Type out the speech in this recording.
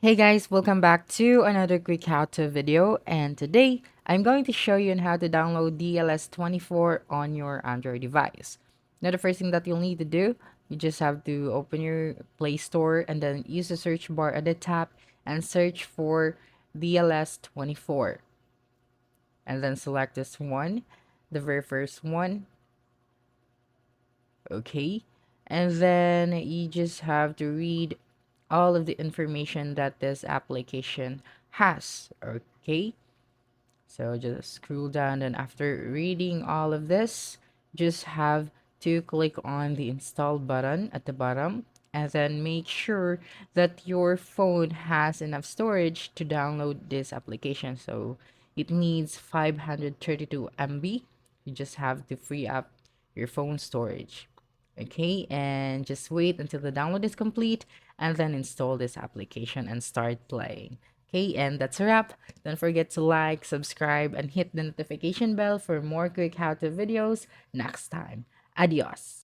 Hey guys, welcome back to another quick how-to video, and today I'm going to show you on how to download DLS 24 on your Android device. Now the first thing that you'll need to do, you just have to open your Play Store and then use the search bar at the top and search for DLS 24 and then select this one, the very first one, okay? And then you just have to read all of the information that this application has, okay? So just scroll down, and after reading all of this, just have to click on the install button at the bottom and then make sure that your phone has enough storage to download this application. So it needs 532 MB. You just have to free up your phone storage. Okay, and just wait until the download is complete and then install this application and start playing. Okay, and that's a wrap. Don't forget to like, subscribe, and hit the notification bell for more quick how-to videos next time. Adios.